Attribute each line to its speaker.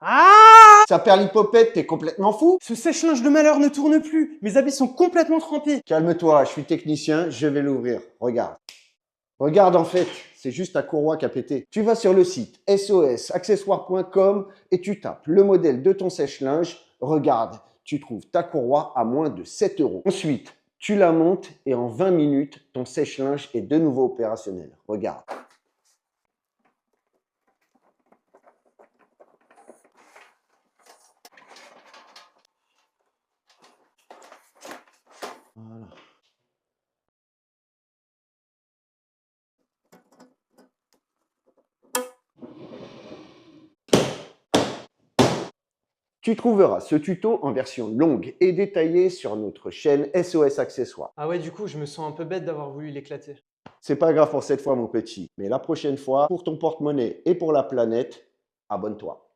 Speaker 1: Ah!
Speaker 2: Ça perd l'hypopète, t'es complètement fou?
Speaker 1: Ce sèche-linge de malheur ne tourne plus. Mes habits sont complètement trempés.
Speaker 2: Calme-toi, je suis technicien, je vais l'ouvrir. Regarde. Regarde en fait, c'est juste ta courroie qui a pété. Tu vas sur le site sosaccessoires.com et tu tapes le modèle de ton sèche-linge. Regarde, tu trouves ta courroie à moins de 7 euros. Ensuite, tu la montes et en 20 minutes, ton sèche-linge est de nouveau opérationnel. Regarde. Voilà. Tu trouveras ce tuto en version longue et détaillée sur notre chaîne SOS Accessoires.
Speaker 1: Ah ouais, du coup, je me sens un peu bête d'avoir voulu l'éclater.
Speaker 2: C'est pas grave pour cette fois, mon petit, mais la prochaine fois, pour ton porte-monnaie et pour la planète, abonne-toi.